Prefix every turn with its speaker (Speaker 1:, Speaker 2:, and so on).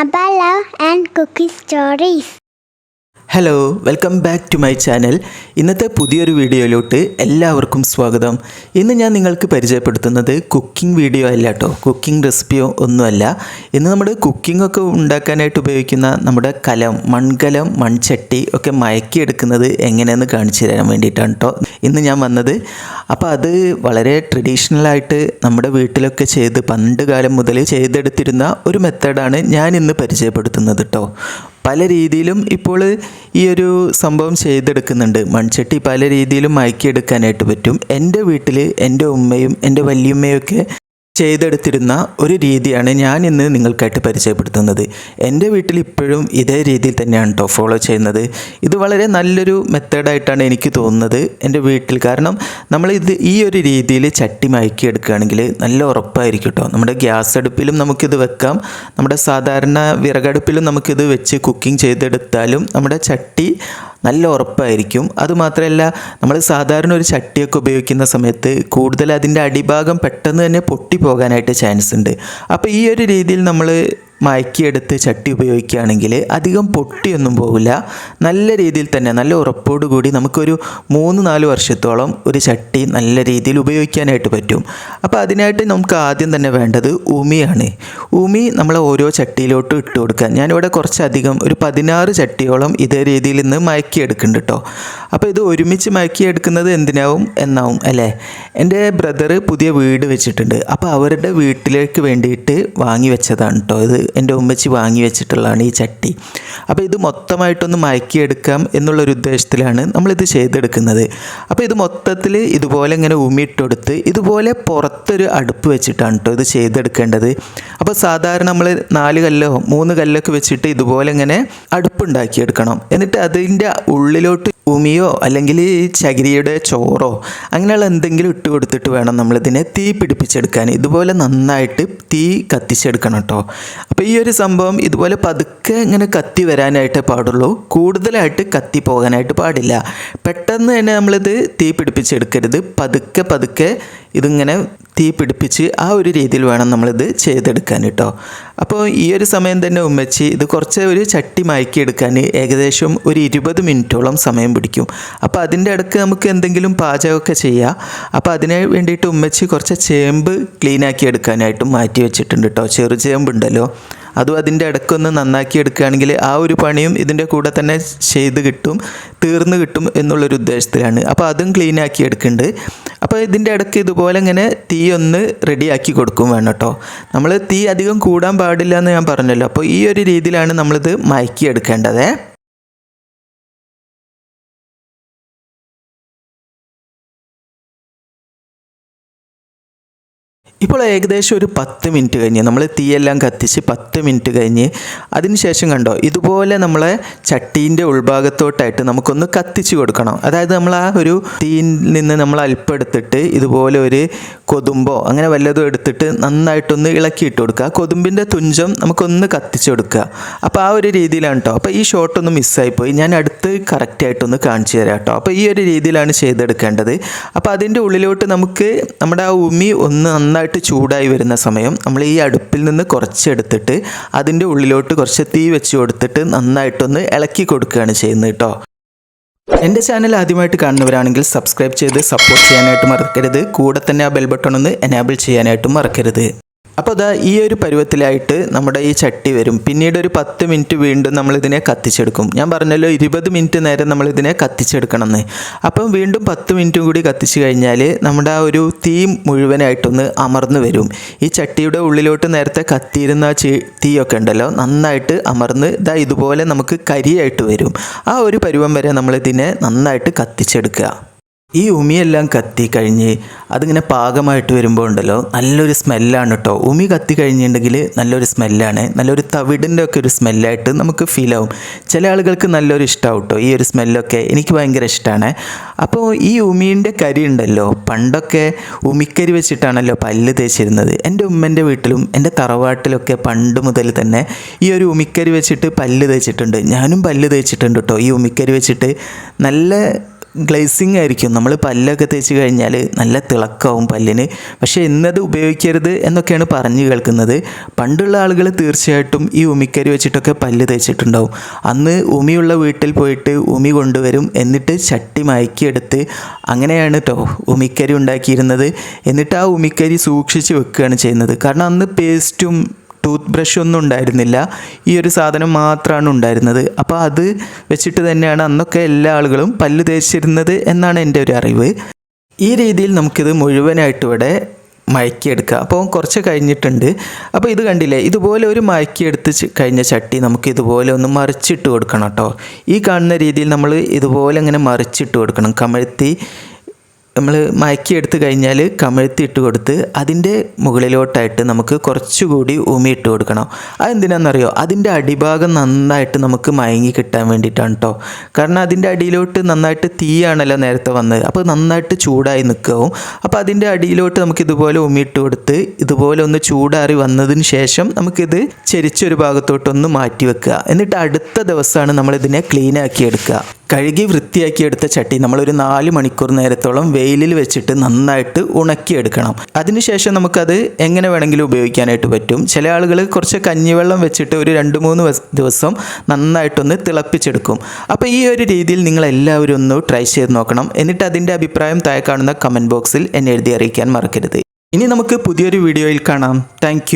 Speaker 1: Abba love and cookie stories.
Speaker 2: Hello, welcome back to my channel. ഇന്നത്തെ പുതിയൊരു വീഡിയോയിലോട്ട് എല്ലാവർക്കും സ്വാഗതം. ഇന്ന് ഞാൻ നിങ്ങൾക്ക് പരിചയപ്പെടുത്തുന്നത് കുക്കിംഗ് വീഡിയോ അല്ല കേട്ടോ, കുക്കിംഗ് റെസിപ്പിയോ ഒന്നുമല്ല. ഇന്ന് നമ്മൾ കുക്കിംഗ് ഒക്കെ ഉണ്ടാക്കാനായിട്ട് ഉപയോഗിക്കുന്ന നമ്മുടെ കലം, മൺകലം, മൺചട്ടി ഒക്കെ മയക്കിയെടുക്കുന്നത് എങ്ങനെയെന്ന് കാണിച്ചു തരാൻ വേണ്ടിയിട്ടാണ് കേട്ടോ ഇന്ന് ഞാൻ വന്നത്. അപ്പോൾ അത് വളരെ ട്രഡീഷണലായിട്ട് നമ്മുടെ വീട്ടിലൊക്കെ പണ്ട് കാലം മുതൽ ചെയ്തെടുത്തിരുന്ന ഒരു മെത്തേഡാണ് ഞാൻ ഇന്ന് പരിചയപ്പെടുത്തുന്നത് കേട്ടോ. പല രീതിയിലും ഇപ്പോൾ ഈ ഒരു സംഭവം ചെയ്തെടുക്കുന്നുണ്ട്. മൺചട്ടി പല രീതിയിലും മയക്കിയെടുക്കാനായിട്ട് പറ്റും. എൻ്റെ വീട്ടിൽ എൻ്റെ ഉമ്മയും എൻ്റെ വല്യമ്മയൊക്കെ ചെയ്തെടുത്തിരുന്ന ഒരു രീതിയാണ് ഞാൻ ഇന്ന് നിങ്ങൾക്കായിട്ട് പരിചയപ്പെടുത്തുന്നത്. എൻ്റെ വീട്ടിൽ ഇപ്പോഴും ഇതേ രീതിയിൽ തന്നെയാണ് കേട്ടോ ഫോളോ ചെയ്യുന്നത്. ഇത് വളരെ നല്ലൊരു മെത്തേഡായിട്ടാണ് എനിക്ക് തോന്നുന്നത് എൻ്റെ വീട്ടിൽ. കാരണം ഈ ഒരു രീതിയിൽ ചട്ടി മയക്കിയെടുക്കുകയാണെങ്കിൽ നല്ല ഉറപ്പായിരിക്കും കേട്ടോ. നമ്മുടെ ഗ്യാസ് അടുപ്പിലും നമുക്കിത് വെക്കാം, നമ്മുടെ സാധാരണ വിറകടുപ്പിലും നമുക്കിത് വെച്ച് കുക്കിംഗ് ചെയ്തെടുത്താലും നമ്മുടെ ചട്ടി നല്ല ഉറപ്പായിരിക്കും. അതുമാത്രമല്ല, നമ്മൾ സാധാരണ ഒരു ചട്ടിയൊക്കെ ഉപയോഗിക്കുന്ന സമയത്ത് കൂടുതൽ അതിൻ്റെ അടിഭാഗം പെട്ടെന്ന് തന്നെ പൊട്ടിപ്പോകാനായിട്ട് ചാൻസ് ഉണ്ട്. അപ്പോൾ ഈ ഒരു രീതിയിൽ നമ്മൾ മയക്കിയെടുത്ത് ചട്ടി ഉപയോഗിക്കുകയാണെങ്കിൽ അധികം പൊട്ടിയൊന്നും പോകില്ല. നല്ല രീതിയിൽ തന്നെ നല്ല ഉറപ്പോടു കൂടി നമുക്കൊരു 3-4 വർഷത്തോളം ഒരു ചട്ടി നല്ല രീതിയിൽ ഉപയോഗിക്കാനായിട്ട് പറ്റും. അപ്പോൾ അതിനായിട്ട് നമുക്ക് ആദ്യം തന്നെ വേണ്ടത് ഉമിയാണ്. ഉമി നമ്മൾ ഓരോ ചട്ടിയിലോട്ട് ഇട്ട് കൊടുക്കുക. ഞാനിവിടെ കുറച്ചധികം ഒരു 16 ചട്ടിയോളം ഇതേ രീതിയിൽ നിന്ന് മയക്കിയെടുക്കുന്നുണ്ട് കേട്ടോ. അപ്പോൾ ഇത് ഒരുമിച്ച് മയക്കിയെടുക്കുന്നത് എന്നാവും അല്ലേ. എൻ്റെ ബ്രദർ പുതിയ വീട് വെച്ചിട്ടുണ്ട്. അപ്പോൾ അവരുടെ വീട്ടിലേക്ക് വേണ്ടിയിട്ട് വാങ്ങി വെച്ചതാണ് കേട്ടോ ഇത്. എൻ്റെ ഉമ്മച്ചി വാങ്ങി വെച്ചിട്ടുള്ളതാണ് ഈ ചട്ടി. അപ്പോൾ ഇത് മൊത്തമായിട്ടൊന്ന് മയക്കിയെടുക്കാം എന്നുള്ളൊരു ഉദ്ദേശത്തിലാണ് നമ്മളിത് ചെയ്തെടുക്കുന്നത്. അപ്പോൾ ഇത് മൊത്തത്തിൽ ഇതുപോലെ ഇങ്ങനെ ഉമിയിട്ടെടുത്ത് ഇതുപോലെ പുറത്തൊരു അടുപ്പ് വെച്ചിട്ടാണ് കേട്ടോ ഇത് ചെയ്തെടുക്കേണ്ടത്. അപ്പോൾ സാധാരണ നമ്മൾ 4 കല്ലോ 3 കല്ലൊക്കെ വെച്ചിട്ട് ഇതുപോലെ ഇങ്ങനെ അടുപ്പുണ്ടാക്കിയെടുക്കണം. എന്നിട്ട് അതിൻ്റെ ഉള്ളിലോട്ട് ഉമിയോ അല്ലെങ്കിൽ ചകിരിയുടെ ചോറോ അങ്ങനെയുള്ള എന്തെങ്കിലും ഇട്ട് കൊടുത്തിട്ട് വേണം നമ്മളിതിനെ തീ പിടിപ്പിച്ചെടുക്കാൻ. ഇതുപോലെ നന്നായിട്ട് തീ കത്തിച്ചെടുക്കണം കേട്ടോ. അപ്പോൾ ഈ ഒരു സംഭവം ഇതുപോലെ പതുക്കെ ഇങ്ങനെ കത്തി വരാനായിട്ടേ പാടുള്ളൂ, കൂടുതലായിട്ട് കത്തി പോകാനായിട്ട് പാടില്ല. പെട്ടെന്ന് തന്നെ നമ്മളിത് തീ പിടിപ്പിച്ചെടുക്കരുത്. പതുക്കെ ഇതിങ്ങനെ തീ പിടിപ്പിച്ച് ആ ഒരു രീതിയിൽ വേണം നമ്മളിത് ചെയ്തെടുക്കാൻ കേട്ടോ. അപ്പോൾ ഈ ഒരു സമയം തന്നെ ഉമ്മച്ചി ഇത് ഒരു ചട്ടി മയക്കിയെടുക്കാൻ ഏകദേശം ഒരു 20 മിനിറ്റോളം സമയം പിടിക്കും. അപ്പോൾ അതിൻ്റെ ഇടയ്ക്ക് നമുക്ക് എന്തെങ്കിലും പാചകമൊക്കെ ചെയ്യാം. അപ്പോൾ അതിന് വേണ്ടിയിട്ട് ഉമ്മച്ചി കുറച്ച് ചേമ്പ് ക്ലീനാക്കി എടുക്കാനായിട്ടും മാറ്റി വെച്ചിട്ടുണ്ട് കേട്ടോ. ചെറുചേമ്പുണ്ടല്ലോ, അതും അതിൻ്റെ ഇടയ്ക്കൊന്ന് നന്നാക്കി എടുക്കുകയാണെങ്കിൽ ആ ഒരു പണിയും ഇതിൻ്റെ കൂടെ തന്നെ തീർന്നു കിട്ടും എന്നുള്ളൊരു ഉദ്ദേശത്തിലാണ്. അപ്പോൾ അതും ക്ലീനാക്കി എടുക്കുന്നുണ്ട്. അപ്പോൾ ഇതിൻ്റെ ഇടയ്ക്ക് ഇതുപോലെ ഇങ്ങനെ തീ ഒന്ന് റെഡിയാക്കി കൊടുക്കും വേണം കേട്ടോ. നമ്മൾ തീ അധികം കൂടാൻ പാടില്ല എന്ന് ഞാൻ പറഞ്ഞല്ലോ. അപ്പോൾ ഈ ഒരു രീതിയിലാണ് നമ്മളിത് മയക്കി എടുക്കേണ്ടത്. ഇപ്പോൾ ഏകദേശം ഒരു 10 മിനിറ്റ് കഴിഞ്ഞ് നമ്മൾ തീയെല്ലാം കത്തിച്ച് 10 മിനിറ്റ് കഴിഞ്ഞ് അതിനുശേഷം കണ്ടോ ഇതുപോലെ നമ്മളെ ചട്ടീൻ്റെ ഉൾഭാഗത്തോട്ടായിട്ട് നമുക്കൊന്ന് കത്തിച്ച് കൊടുക്കണം. അതായത് നമ്മൾ ആ ഒരു തീയിൽ നിന്ന് നമ്മൾ അല്പം എടുത്തിട്ട് ഇതുപോലെ ഒരു കൊതുമ്പോ അങ്ങനെ വല്ലതും എടുത്തിട്ട് നന്നായിട്ടൊന്ന് ഇളക്കിയിട്ട് കൊടുക്കുക. ആ കൊതുമ്പിൻ്റെ തുഞ്ചം നമുക്കൊന്ന് കത്തിച്ച് കൊടുക്കുക. അപ്പോൾ ആ ഒരു രീതിയിലാണ് കേട്ടോ. അപ്പോൾ ഈ ഷോട്ടൊന്ന് മിസ്സായിപ്പോയി, ഞാൻ അടുത്ത് കറക്റ്റായിട്ടൊന്ന് കാണിച്ചു തരാം കേട്ടോ. അപ്പോൾ ഈ ഒരു രീതിയിലാണ് ചെയ്തെടുക്കേണ്ടത്. അപ്പോൾ അതിൻ്റെ ഉള്ളിലോട്ട് നമുക്ക് നമ്മുടെ ആ ഉമി ഒന്ന് നന്നായിട്ട് ചൂടായി വരുന്ന സമയം നമ്മൾ ഈ അടുപ്പിൽ നിന്ന് കുറച്ചെടുത്തിട്ട് അതിൻ്റെ ഉള്ളിലോട്ട് കുറച്ച് തീ വെച്ച് കൊടുത്തിട്ട് നന്നായിട്ടൊന്ന് ഇളക്കി കൊടുക്കുകയാണ് ചെയ്യുന്നത് കേട്ടോ. എൻ്റെ ചാനൽ ആദ്യമായിട്ട് കാണുന്നവരാണെങ്കിൽ സബ്സ്ക്രൈബ് ചെയ്ത് സപ്പോർട്ട് ചെയ്യാനായിട്ട് മറക്കരുത്. കൂടെ തന്നെ ആ ബെൽ ബട്ടൺ ഒന്ന് എനേബിൾ ചെയ്യാനായിട്ടും മറക്കരുത്. അപ്പോൾ ഈ ഒരു പരുവത്തിലായിട്ട് നമ്മുടെ ഈ ചട്ടി വരും. പിന്നീട് ഒരു 10 മിനിറ്റ് വീണ്ടും നമ്മളിതിനെ കത്തിച്ചെടുക്കും. ഞാൻ പറഞ്ഞല്ലോ 20 മിനിറ്റ് നേരം നമ്മളിതിനെ കത്തിച്ചെടുക്കണം എന്ന്. അപ്പം വീണ്ടും 10 മിനിറ്റും കൂടി കത്തിച്ച് കഴിഞ്ഞാൽ നമ്മുടെ ആ ഒരു തീ മുഴുവനായിട്ടൊന്ന് അമർന്ന് വരും. ഈ ചട്ടിയുടെ ഉള്ളിലോട്ട് നേരത്തെ കത്തിയിരുന്ന തീയൊക്കെ ഉണ്ടല്ലോ നന്നായിട്ട് അമർന്ന് ഇതുപോലെ നമുക്ക് കരിയായിട്ട് വരും. ആ ഒരു പരുവം വരെ നമ്മളിതിനെ നന്നായിട്ട് കത്തിച്ചെടുക്കുക. ഈ ഉമിയെല്ലാം കത്തി കഴിഞ്ഞ് അതിങ്ങനെ പാകമായിട്ട് വരുമ്പോൾ ഉണ്ടല്ലോ നല്ലൊരു സ്മെല്ലാണ് കേട്ടോ. ഉമി കത്തി കഴിഞ്ഞിട്ടുണ്ടെങ്കിൽ നല്ലൊരു സ്മെല്ലാണ്, നല്ലൊരു തവിടിൻ്റെ ഒക്കെ ഒരു സ്മെല്ലായിട്ട് നമുക്ക് ഫീൽ ആവും. ചില ആളുകൾക്ക് നല്ലൊരു ഇഷ്ടമാവും കേട്ടോ ഈ ഒരു സ്മെല്ലൊക്കെ. എനിക്ക് ഭയങ്കര ഇഷ്ടമാണ്. അപ്പോൾ ഈ ഉമീൻ്റെ കരി ഉണ്ടല്ലോ, പണ്ടൊക്കെ ഉമിക്കരി വെച്ചിട്ടാണല്ലോ പല്ല് തേച്ചിരുന്നത്. എൻ്റെ ഉമ്മൻ്റെ വീട്ടിലും എൻ്റെ തറവാട്ടിലൊക്കെ പണ്ട് മുതൽ തന്നെ ഈ ഒരു ഉമിക്കരി വെച്ചിട്ട് പല്ല് തേച്ചിട്ടുണ്ട്. ഞാനും പല്ല് തേച്ചിട്ടുണ്ട് കേട്ടോ ഈ ഉമിക്കരി വെച്ചിട്ട്. നല്ല ഗ്ലേസിങ് ആയിരിക്കും. നമ്മൾ പല്ലൊക്കെ തേച്ച് കഴിഞ്ഞാൽ നല്ല തിളക്കമാവും പല്ലിന്. പക്ഷേ ഇന്നത് ഉപയോഗിക്കരുത് എന്നൊക്കെയാണ് പറഞ്ഞു കേൾക്കുന്നത്. പണ്ടുള്ള ആളുകൾ തീർച്ചയായിട്ടും ഈ ഉമിക്കരി വെച്ചിട്ടൊക്കെ പല്ല് തേച്ചിട്ടുണ്ടാവും. അന്ന് ഉമിയുള്ള വീട്ടിൽ പോയിട്ട് ഉമി കൊണ്ടുവരും, എന്നിട്ട് ചട്ടി മയക്കിയെടുത്ത് അങ്ങനെയാണ് കേട്ടോ ഉമിക്കരി ഉണ്ടാക്കിയിരുന്നത്. എന്നിട്ട് ആ ഉമിക്കരി സൂക്ഷിച്ച് വെക്കുകയാണ് ചെയ്യുന്നത്. കാരണം അന്ന് പേസ്റ്റും ടൂത്ത് ബ്രഷൊന്നും ഉണ്ടായിരുന്നില്ല, ഈ ഒരു സാധനം മാത്രമാണ് ഉണ്ടായിരുന്നത്. അപ്പോൾ അത് വെച്ചിട്ട് തന്നെയാണ് അന്നൊക്കെ എല്ലാ ആളുകളും പല്ല് തേച്ചിരുന്നത് എന്നാണ് എൻ്റെ ഒരു അറിവ്. ഈ രീതിയിൽ നമുക്കിത് മുഴുവനായിട്ട് ഇവിടെ മയക്കിയെടുക്കുക. അപ്പോൾ കുറച്ച് കഴിഞ്ഞിട്ടുണ്ട്. അപ്പോൾ ഇത് കണ്ടില്ലേ, ഇതുപോലെ ഒരു മയക്കിയെടുത്ത് കഴിഞ്ഞ ചട്ടി നമുക്ക് ഇതുപോലെ ഒന്ന് മറിച്ചിട്ട് കൊടുക്കണം കേട്ടോ. ഈ കാണുന്ന രീതിയിൽ നമ്മൾ ഇതുപോലെ ഇങ്ങനെ മറിച്ചിട്ട് കൊടുക്കണം. കമഴ്ത്തി നമ്മൾ മയക്കിയെടുത്ത് കഴിഞ്ഞാൽ കമഴ്ത്തി ഇട്ട് കൊടുത്ത് അതിൻ്റെ മുകളിലോട്ടായിട്ട് നമുക്ക് കുറച്ചുകൂടി ഉമി ഇട്ട് കൊടുക്കണം. അതെന്തിനാണെന്നറിയോ? അതിൻ്റെ അടിഭാഗം നന്നായിട്ട് നമുക്ക് മയങ്ങി കിട്ടാൻ വേണ്ടിയിട്ടാണ് കേട്ടോ. കാരണം അതിൻ്റെ അടിയിലോട്ട് നന്നായിട്ട് തീയാണല്ലോ നേരത്തെ വന്നത്, അപ്പോൾ നന്നായിട്ട് ചൂടായി നിൽക്കും. അപ്പോൾ അതിൻ്റെ അടിയിലോട്ട് നമുക്ക് ഇതുപോലെ ഉമി ഇട്ട് കൊടുത്ത് ഇതുപോലെ ഒന്ന് ചൂടാറി വന്നതിന് ശേഷം നമുക്കിത് ചെരിച്ചൊരു ഭാഗത്തോട്ടൊന്ന് മാറ്റി വെക്കുക. എന്നിട്ട് അടുത്ത ദിവസമാണ് നമ്മളിതിനെ ക്ലീനാക്കി എടുക്കുക. കഴുകി വൃത്തിയാക്കിയെടുത്ത ചട്ടി നമ്മളൊരു 4 മണിക്കൂർ നേരത്തോളം വെയിലിൽ വെച്ചിട്ട് നന്നായിട്ട് ഉണക്കിയെടുക്കണം. അതിനുശേഷം നമുക്കത് എങ്ങനെ വേണമെങ്കിലും ഉപയോഗിക്കാനായിട്ട് പറ്റും. ചില ആളുകൾ കുറച്ച് കഞ്ഞിവെള്ളം വെച്ചിട്ട് ഒരു 2-3 ദിവസം നന്നായിട്ടൊന്ന് തിളപ്പിച്ചെടുക്കും. അപ്പോൾ ഈ ഒരു രീതിയിൽ നിങ്ങൾ എല്ലാവരും ഒന്ന് ട്രൈ ചെയ്ത് നോക്കണം. എന്നിട്ട് അതിൻ്റെ അഭിപ്രായം താഴെ കാണുന്ന കമൻറ്റ് ബോക്സിൽ എന്നെ എഴുതി അറിയിക്കാൻ മറക്കരുത്. ഇനി നമുക്ക് പുതിയൊരു വീഡിയോയിൽ കാണാം. താങ്ക്